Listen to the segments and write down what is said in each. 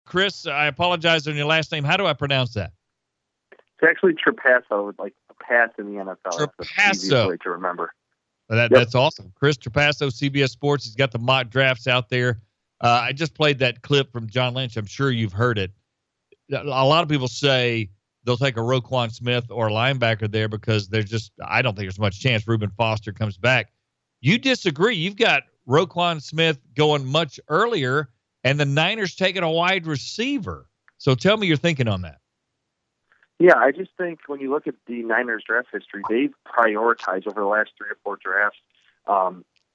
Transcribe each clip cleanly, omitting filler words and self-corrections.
Chris, I apologize on your last name. How do I pronounce that? It's actually Trapasso, like a pass in the NFL. Trapasso. That's the easiest way to remember. That's awesome. Chris Trapasso, CBS Sports. He's got the mock drafts out there. I just played that clip from John Lynch. I'm sure you've heard it. A lot of people say they'll take a Roquan Smith or a linebacker there because I don't think there's much chance Reuben Foster comes back. You disagree. You've got Roquan Smith going much earlier, and the Niners taking a wide receiver. So tell me your thinking on that. Yeah, I just think when you look at the Niners draft history, they've prioritized over the last 3 or 4 drafts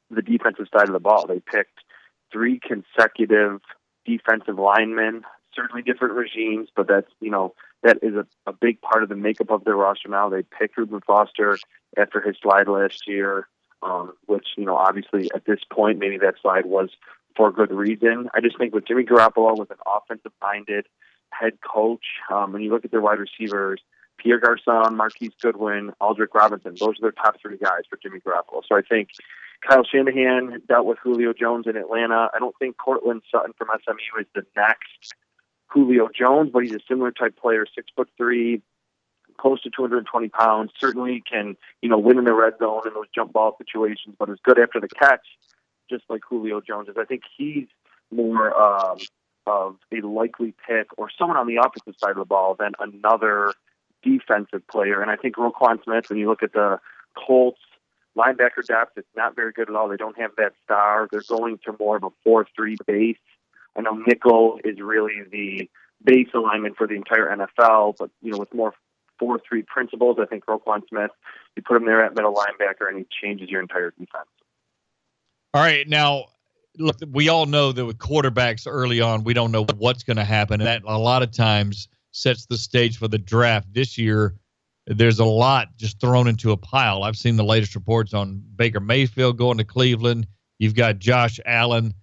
the defensive side of the ball. They picked 3 consecutive defensive linemen, certainly different regimes, but that is a big part of the makeup of their roster now. They picked Reuben Foster after his slide last year, which, obviously at this point, maybe that slide was for good reason. I just think with Jimmy Garoppolo, with an offensive-minded head coach, when you look at their wide receivers, Pierre Garçon, Marquise Goodwin, Aldrick Robinson, those are their top 3 guys for Jimmy Garoppolo. So I think Kyle Shanahan dealt with Julio Jones in Atlanta. I don't think Cortland Sutton from SMU is the next Julio Jones, but he's a similar type player, 6'3", close to 220 pounds, certainly can, win in the red zone in those jump ball situations, but is good after the catch, just like Julio Jones is. I think he's more of a likely pick or someone on the offensive side of the ball than another defensive player. And I think Roquan Smith, when you look at the Colts linebacker depth, it's not very good at all. They don't have that star. They're going to more of a 4-3 base. I know nickel is really the base alignment for the entire NFL, but, with more 4-3 principles, I think Roquan Smith, you put him there at middle linebacker and he changes your entire defense. All right. Now, look, we all know that with quarterbacks early on, we don't know what's going to happen. And that a lot of times sets the stage for the draft. This year, there's a lot just thrown into a pile. I've seen the latest reports on Baker Mayfield going to Cleveland. You've got Josh Allen.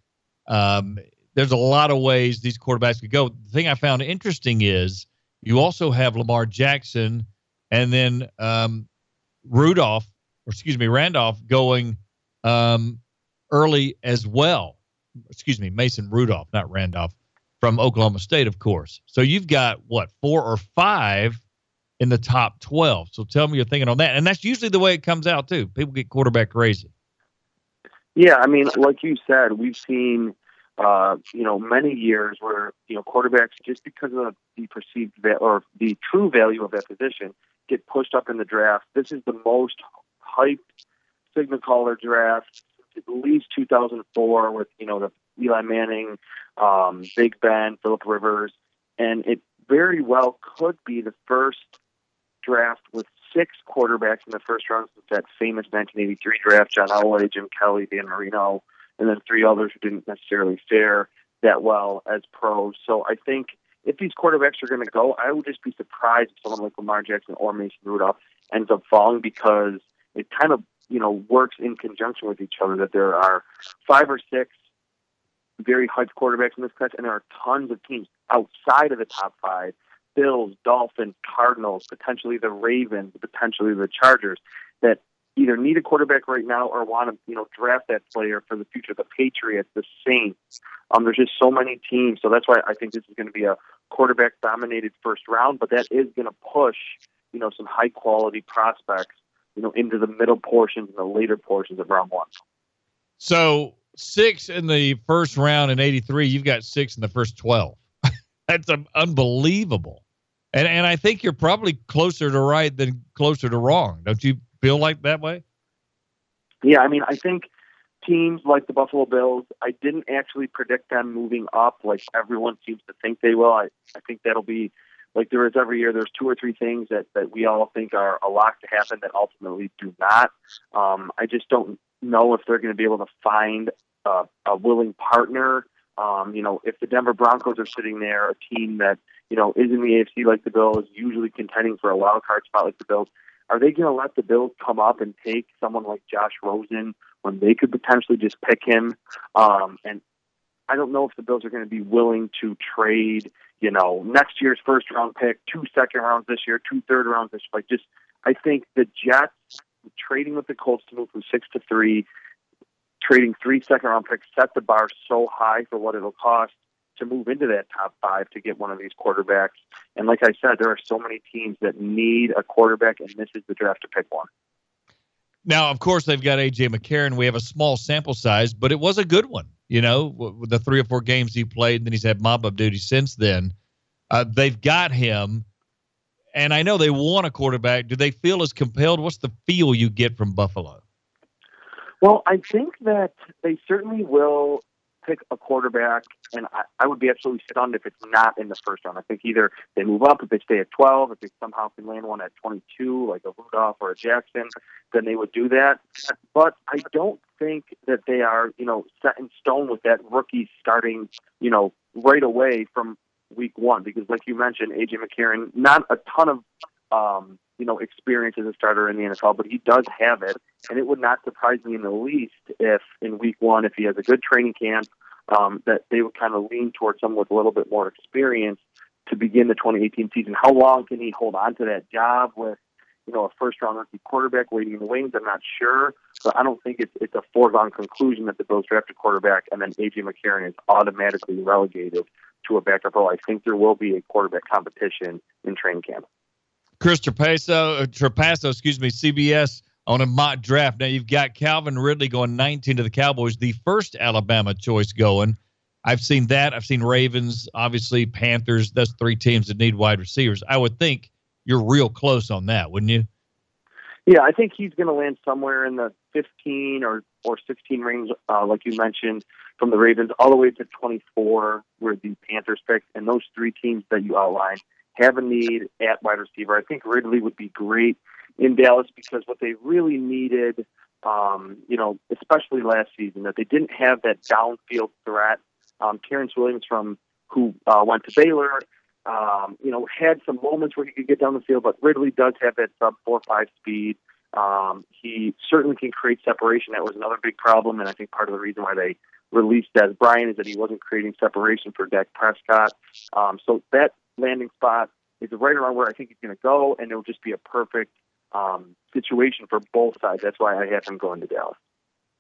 There's a lot of ways these quarterbacks could go. The thing I found interesting is you also have Lamar Jackson and then Randolph going early as well. Mason Rudolph, not Randolph, from Oklahoma State, of course. So you've got, 4 or 5 in the top 12. So tell me your thinking on that. And that's usually the way it comes out, too. People get quarterback crazy. Yeah, I mean, like you said, we've seen, many years where, quarterbacks, just because of the perceived or the true value of that position, get pushed up in the draft. This is the most hyped signal caller draft at least 2004 with, the Eli Manning, Big Ben, Phillip Rivers, and it very well could be the first draft with 6 quarterbacks in the first round since that famous 1983 draft, John Elway, Jim Kelly, Dan Marino, and then 3 others who didn't necessarily fare that well as pros. So I think if these quarterbacks are going to go, I would just be surprised if someone like Lamar Jackson or Mason Rudolph ends up falling, because it kind of, works in conjunction with each other, that there are 5 or 6 very hyped quarterbacks in this class, and there are tons of teams outside of the top 5, Bills, Dolphins, Cardinals, potentially the Ravens, potentially the Chargers, that either need a quarterback right now or want to, draft that player for the future. The Patriots, the Saints. There's just so many teams. So that's why I think this is going to be a quarterback-dominated first round, but that is going to push, some high-quality prospects, into the middle portions and the later portions of round 1. So 6 in the first round in 83, you've got 6 in the first 12. That's unbelievable. And I think you're probably closer to right than closer to wrong. Don't you feel like that way? Yeah, I mean, I think teams like the Buffalo Bills, I didn't actually predict them moving up like everyone seems to think they will. I think that'll be, like there is every year, there's 2 or 3 things that we all think are a lock to happen that ultimately do not. I just don't know if they're going to be able to find a willing partner. If the Denver Broncos are sitting there, a team that, is in the AFC like the Bills, usually contending for a wild card spot like the Bills, are they going to let the Bills come up and take someone like Josh Rosen when they could potentially just pick him? And I don't know if the Bills are going to be willing to trade, next year's first round pick, 2 second rounds this year, 2 third rounds this year. I think the Jets trading with the Colts to move from 6 to 3, trading 3 second round picks, set the bar so high for what it'll cost to move into that top 5 to get one of these quarterbacks. And like I said, there are so many teams that need a quarterback, and this is the draft to pick one. Now, of course, they've got A.J. McCarron. We have a small sample size, but it was a good one, with the 3 or 4 games he played, and then he's had mop-up duty since then. They've got him, and I know they want a quarterback. Do they feel as compelled? What's the feel you get from Buffalo? Well, I think that they certainly will pick a quarterback, and I would be absolutely stunned if it's not in the first round. I think either they move up, if they stay at 12, if they somehow can land one at 22, like a Rudolph or a Jackson, then they would do that. But I don't think that they are, set in stone with that rookie starting, right away from week 1, because like you mentioned, A.J. McCarron, not a ton of, experience as a starter in the NFL, but he does have it, and it would not surprise me in the least if in week 1, if he has a good training camp, that they would kind of lean towards someone with a little bit more experience to begin the 2018 season. How long can he hold on to that job with, a first-round rookie quarterback waiting in the wings? I'm not sure, but I don't think it's a foregone conclusion that the Bills draft a quarterback and then A.J. McCarron is automatically relegated to a backup role. I think there will be a quarterback competition in training camp. Chris Trapasso, CBS on a mock draft. Now you've got Calvin Ridley going 19 to the Cowboys, the first Alabama choice going. I've seen that. I've seen Ravens, obviously Panthers. That's 3 teams that need wide receivers. I would think you're real close on that, wouldn't you? Yeah, I think he's going to land somewhere in the 15 or 16 range, like you mentioned, from the Ravens, all the way to 24, where the Panthers picked. And those 3 teams that you outlined have a need at wide receiver. I think Ridley would be great in Dallas because what they really needed, especially last season, that they didn't have that downfield threat. Terrence Williams, who went to Baylor, had some moments where he could get down the field, but Ridley does have that sub 4.5 speed. He certainly can create separation. That was another big problem, and I think part of the reason why they released Des Bryant is that he wasn't creating separation for Dak Prescott. So that landing spot is right around where I think he's going to go, and it'll just be a perfect situation for both sides. That's why I have him going to Dallas.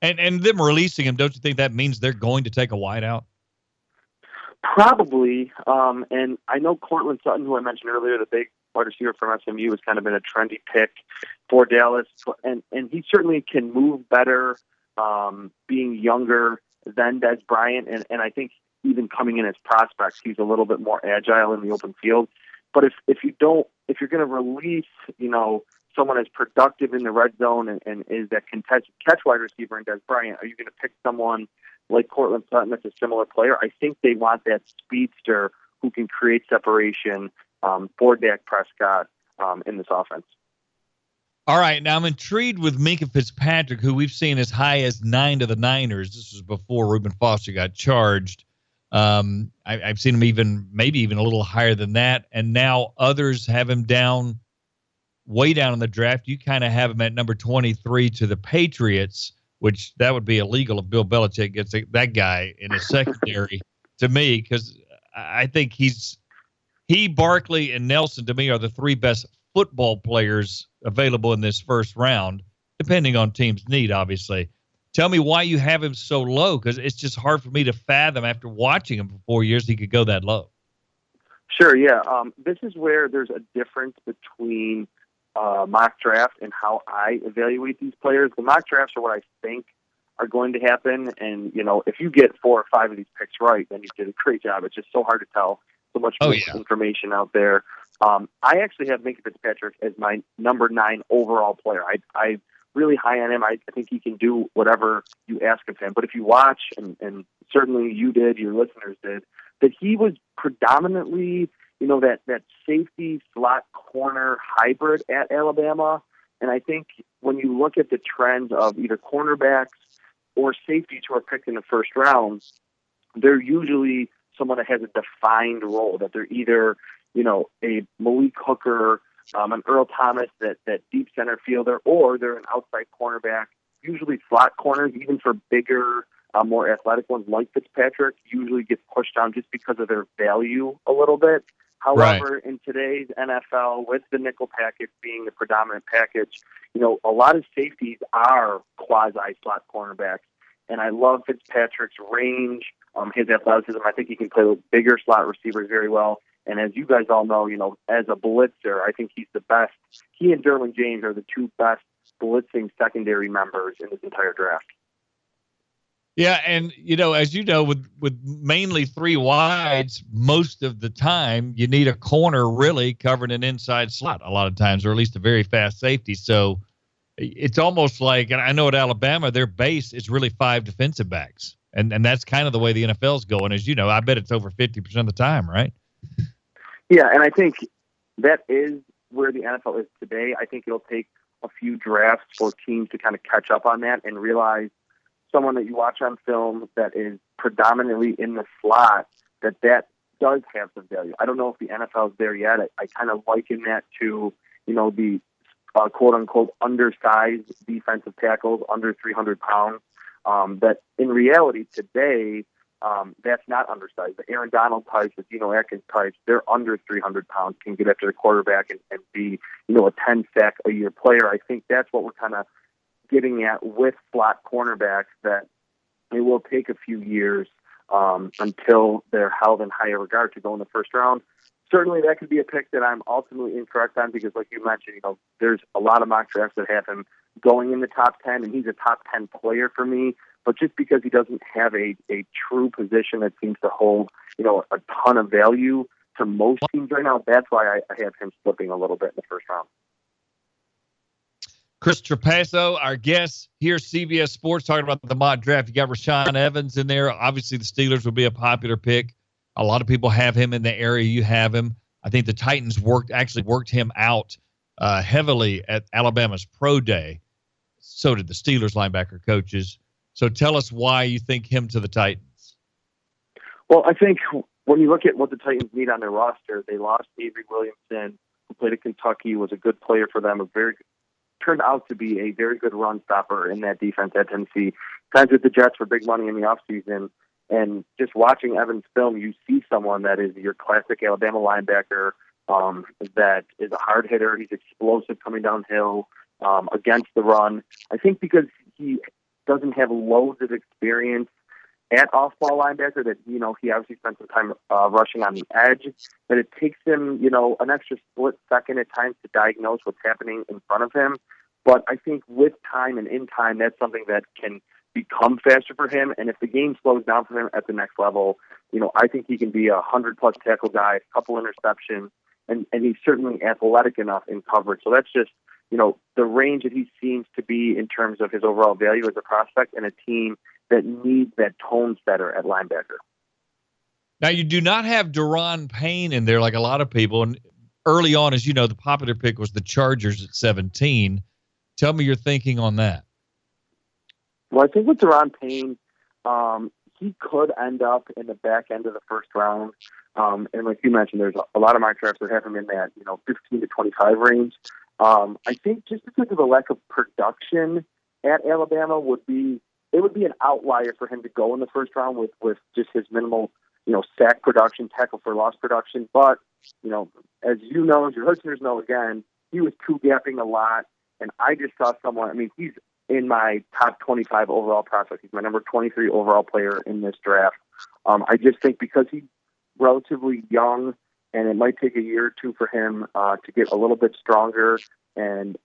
And them releasing him, don't you think that means they're going to take a wideout? Probably. And I know Cortland Sutton, who I mentioned earlier, the big wide receiver from SMU, has kind of been a trendy pick for Dallas. And he certainly can move better being younger than Des Bryant. And I think even coming in as prospects, he's a little bit more agile in the open field. But if you're going to release, someone as productive in the red zone and is that contested catch wide receiver in Des Bryant, are you going to pick someone like Cortland Sutton that's a similar player? I think they want that speedster who can create separation for Dak Prescott in this offense. All right, now I'm intrigued with Minkah Fitzpatrick, who we've seen as high as 9 to the Niners. This was before Reuben Foster got charged. I've seen him maybe even a little higher than that, and now others have him down, way down in the draft. You kind of have him at number 23 to the Patriots, which that would be illegal if Bill Belichick gets that guy in his secondary to me, because I think Barkley, and Nelson to me are the 3 best football players available in this first round, depending on team's need, obviously. Tell me why you have him so low, because it's just hard for me to fathom after watching him for 4 years he could go that low. Sure, yeah. This is where there's a difference between mock draft and how I evaluate these players. The mock drafts are what I think are going to happen, and if you get 4 or 5 of these picks right, then you did a great job. It's just so hard to tell. So much information out there. I actually have Minkah Fitzpatrick as my number 9 overall player. I really high on him. I think he can do whatever you ask of him. But if you watch, and certainly you did, your listeners did, that he was predominantly, that safety slot corner hybrid at Alabama. And I think when you look at the trends of either cornerbacks or safeties who are picked in the first round, they're usually someone that has a defined role, that they're either, a Malik Hooker, an Earl Thomas, that deep center fielder, or they're an outside cornerback. Usually slot corners, even for bigger, more athletic ones like Fitzpatrick, usually get pushed down just because of their value a little bit. However, in today's NFL, with the nickel package being the predominant package, a lot of safeties are quasi-slot cornerbacks. and I love Fitzpatrick's range, his athleticism. I think he can play with bigger slot receivers very well. And as you guys all know, as a blitzer, I think he's the best. He and Derwin James are the two best blitzing secondary members in this entire draft. Yeah, and, as you know, with mainly three wides, most of the time, you need a corner really covering an inside slot a lot of times, or at least a very fast safety. So it's almost like, and I know at Alabama, their base is really 5 defensive backs. And that's kind of the way the NFL's going. As you know, I bet it's over 50% of the time, right? Yeah, and I think that is where the NFL is today. I think it'll take a few drafts for teams to kind of catch up on that and realize someone that you watch on film that is predominantly in the slot, that does have some value. I don't know if the NFL is there yet. I kind of liken that to, the quote-unquote undersized defensive tackles, under 300 pounds, that in reality today, that's not undersized. The Aaron Donald types, the Geno Atkins types, they're under 300 pounds, can get after the quarterback and be, a 10-sack-a-year player. I think that's what we're kind of getting at with slot cornerbacks, that it will take a few years until they're held in higher regard to go in the first round. Certainly that could be a pick that I'm ultimately incorrect on because, like you mentioned, there's a lot of mock drafts that have him going in the top 10, and he's a top 10 player for me. But just because he doesn't have a true position that seems to hold, a ton of value to most teams right now, that's why I have him slipping a little bit in the first round. Chris Trapasso, our guest here, CBS Sports, talking about the mock draft. You got Rashaan Evans in there. Obviously, the Steelers will be a popular pick. A lot of people have him in the area you have him. I think the Titans actually worked him out heavily at Alabama's Pro Day. So did the Steelers linebacker coaches. So tell us why you think him to the Titans. Well, I think when you look at what the Titans need on their roster, they lost Avery Williamson, who played at Kentucky, was a good player for them, turned out to be a very good run stopper in that defense at Tennessee. Signs with the Jets for big money in the offseason. And just watching Evans' film, you see someone that is your classic Alabama linebacker, that is a hard hitter. He's explosive coming downhill against the run. I think because he doesn't have loads of experience at off-ball linebacker, that, he obviously spent some time rushing on the edge, that it takes him, an extra split second at times to diagnose what's happening in front of him. But I think with time and in time, that's something that can become faster for him. And if the game slows down for him at the next level, I think he can be a 100-plus tackle guy, a couple interceptions, and he's certainly athletic enough in coverage. So that's just, the range that he seems to be in terms of his overall value as a prospect and a team that needs that tone setter at linebacker. Now, you do not have Daron Payne in there like a lot of people. And early on, as you know, the popular pick was the Chargers at 17. Tell me your thinking on that. Well, I think with Daron Payne, he could end up in the back end of the first round. And like you mentioned, there's a lot of mock drafts that have him in that, 15 to 25 range. I think just because of the lack of production at Alabama would be an outlier for him to go in the first round with just his minimal, sack production, tackle for loss production. But, as you know, as your listeners know, again, he was two-gapping a lot. And I just saw someone, he's in my top 25 overall prospect. He's my number 23 overall player in this draft. I just think because he's relatively young, and it might take a year or two for him to get a little bit stronger. And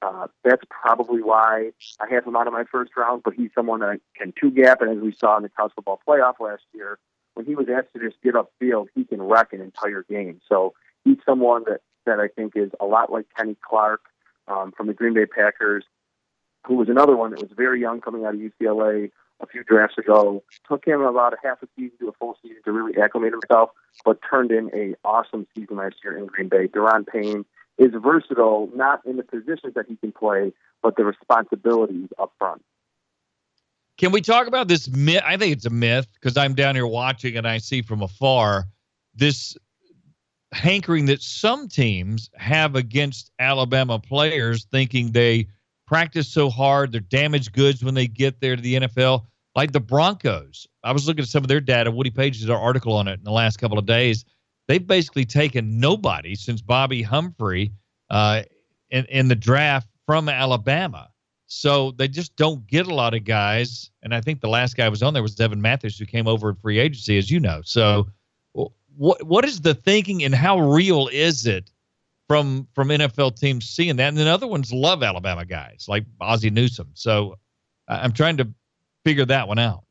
that's probably why I have him out of my first round. But he's someone that can two-gap, and as we saw in the college football playoff last year, when he was asked to just get upfield, he can wreck an entire game. So he's someone that I think is a lot like Kenny Clark from the Green Bay Packers, who was another one that was very young coming out of UCLA a few drafts ago. Took him about a half a season to a full season to really acclimate himself, but turned in an awesome season last year in Green Bay. Daron Payne is versatile, not in the positions that he can play, but the responsibilities up front. Can we talk about this myth? I think it's a myth because I'm down here watching and I see from afar this hankering that some teams have against Alabama players, thinking they practice so hard, they're damaged goods when they get there to the NFL, like the Broncos. I was looking at some of their data. Woody Page did an article on it in the last couple of days. They've basically taken nobody since Bobby Humphrey in the draft from Alabama. So they just don't get a lot of guys. And I think the last guy was on there was Devin Mathis, who came over in free agency, as you know. So what is the thinking and how real is it from NFL teams seeing that? And then other ones love Alabama guys like Ozzie Newsome. So I'm trying to figure that one out.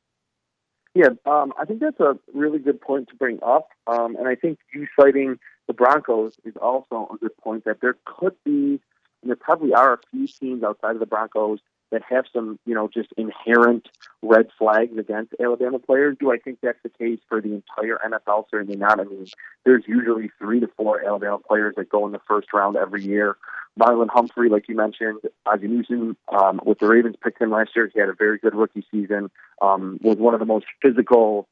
Yeah, I think that's a really good point to bring up. And I think you citing the Broncos is also a good point, that there could be, and there probably are a few teams outside of the Broncos that have some, just inherent red flags against Alabama players. Do I think that's the case for the entire NFL? Certainly not. I mean, there's usually 3 to 4 Alabama players that go in the first round every year. Marlon Humphrey, like you mentioned, Ozzie Newsome, with the Ravens picked him last year. He had a very good rookie season, was one of the most physical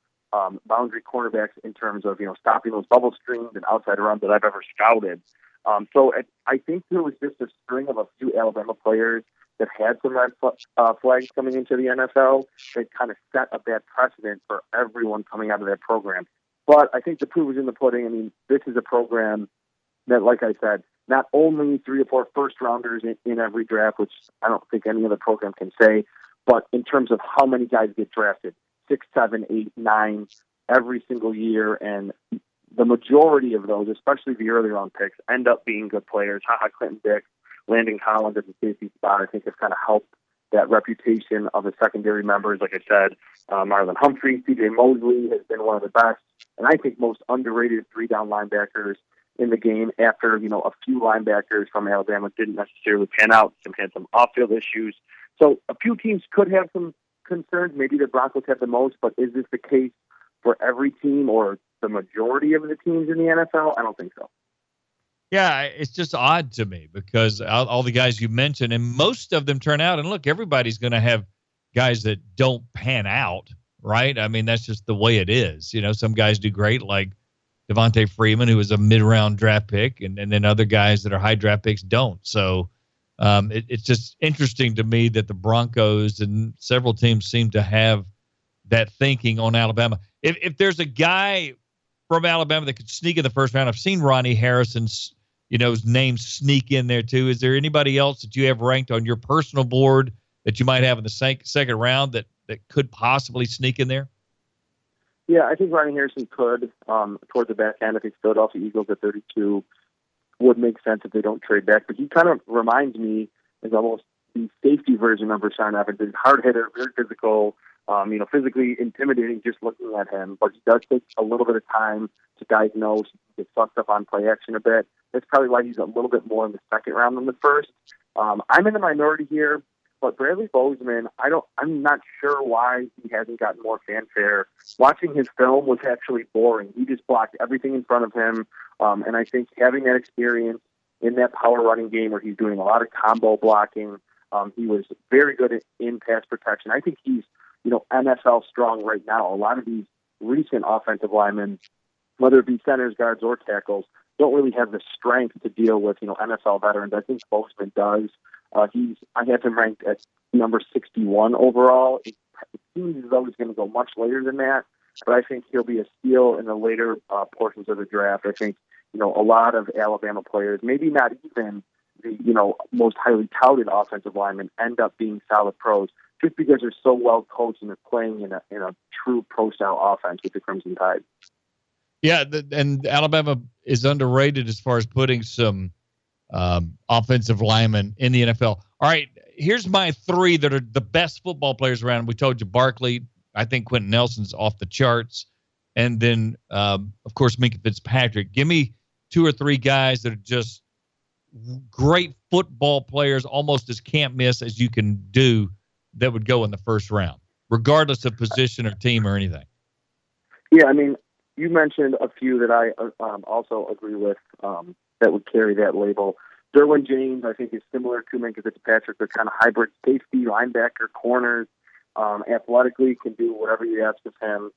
boundary cornerbacks in terms of, stopping those bubble screens and outside runs that I've ever scouted. So I think there was just a string of a few Alabama players that had some red flags coming into the NFL that kind of set a bad precedent for everyone coming out of that program. But I think the proof is in the pudding. I mean, this is a program that, like I said, not only 3 or 4 first-rounders in every draft, which I don't think any other program can say, but in terms of how many guys get drafted, 6, 7, 8, 9 every single year, and the majority of those, especially the early round picks, end up being good players. Clinton Dix, Landon Collins at the safety spot, I think has kind of helped that reputation of the secondary members. Like I said, Marlon Humphrey, C.J. Mosley has been one of the best, and I think most underrated 3-down linebackers in the game after, a few linebackers from Alabama didn't necessarily pan out. Some had some off-field issues. So a few teams could have some concerns. Maybe the Broncos have the most, but is this the case for every team or the majority of the teams in the NFL? I don't think so. Yeah, it's just odd to me because all the guys you mentioned, and most of them turn out, and look, everybody's going to have guys that don't pan out, right? I mean, that's just the way it is. Some guys do great, like Devontae Freeman, who was a mid-round draft pick, and then other guys that are high draft picks don't. So it's just interesting to me that the Broncos and several teams seem to have that thinking on Alabama. If there's a guy from Alabama that could sneak in the first round, I've seen Ronnie Harrison's his name sneak in there too. Is there anybody else that you have ranked on your personal board that you might have in the second round that could possibly sneak in there? Yeah, I think Ronnie Harrison could, towards the back end. I think Philadelphia Eagles at 32 would make sense if they don't trade back. But he kind of reminds me as almost the safety version of Rashaan Evans. He's a hard hitter, very physical, physically intimidating just looking at him. But he does take a little bit of time to diagnose, get sucked up on play action a bit. That's probably why he's a little bit more in the second round than the first. I'm in the minority here, but Bradley Bozeman, I'm not sure why he hasn't gotten more fanfare. Watching his film was actually boring. He just blocked everything in front of him, and I think having that experience in that power running game where he's doing a lot of combo blocking, he was very good in pass protection. I think he's, NFL strong right now. A lot of these recent offensive linemen, whether it be centers, guards, or tackles, don't really have the strength to deal with, NFL veterans. I think Bozeman does. I have him ranked at number 61 overall. It seems as though he's going to go much later than that, but I think he'll be a steal in the later portions of the draft. I think, a lot of Alabama players, maybe not even the, most highly touted offensive linemen, end up being solid pros just because they're so well coached and they're playing in a true pro-style offense with the Crimson Tide. Yeah, and Alabama is underrated as far as putting some offensive linemen in the NFL. All right, here's my 3 that are the best football players around. We told you Barkley. I think Quentin Nelson's off the charts. And then, of course, Minkah Fitzpatrick. Give me 2 or 3 guys that are just great football players, almost as can't miss as you can do, that would go in the first round, regardless of position or team or anything. Yeah, I mean, you mentioned a few that I also agree with that would carry that label. Derwin James, I think, is similar to Minkah Fitzpatrick. They're kind of hybrid safety, linebacker, corners. Athletically, can do whatever you ask of him.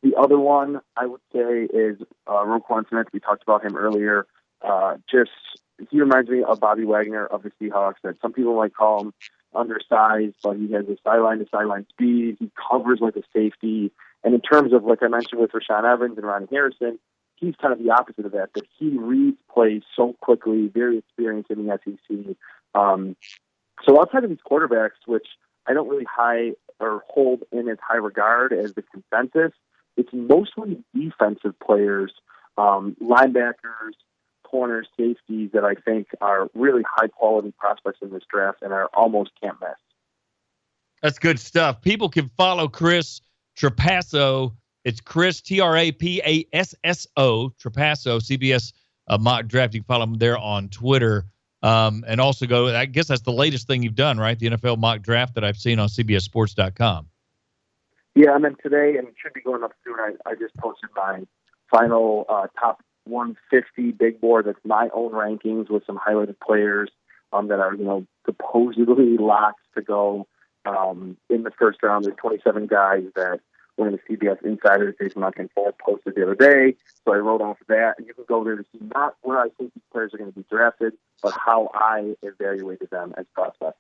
The other one I would say is Roquan Smith. We talked about him earlier. He reminds me of Bobby Wagner of the Seahawks. That some people might call him undersized, but he has a sideline-to-sideline speed. He covers like a safety. And in terms of, like I mentioned with Rashaan Evans and Ronnie Harrison, he's kind of the opposite of that he reads plays so quickly, very experienced in the SEC. So outside of these quarterbacks, which I don't really hold in as high regard as the consensus, it's mostly defensive players, linebackers, corners, safeties that I think are really high-quality prospects in this draft and are almost can't miss. That's good stuff. People can follow Chris Trapasso. It's Chris, Trapasso, Trapasso, CBS Mock Draft. You can follow him there on Twitter. And also go, I guess that's the latest thing you've done, right? The NFL Mock Draft that I've seen on CBSSports.com. Yeah, and then today, and it should be going up soon, I just posted my final top 150 big board. That's my own rankings with some highlighted players that are, supposedly locks to go in the first round. There's 27 guys that one of the CBS insiders, Jason Monkenford, posted the other day. So I wrote off that. And you can go there to see not where I think these players are going to be drafted, but how I evaluated them as prospects.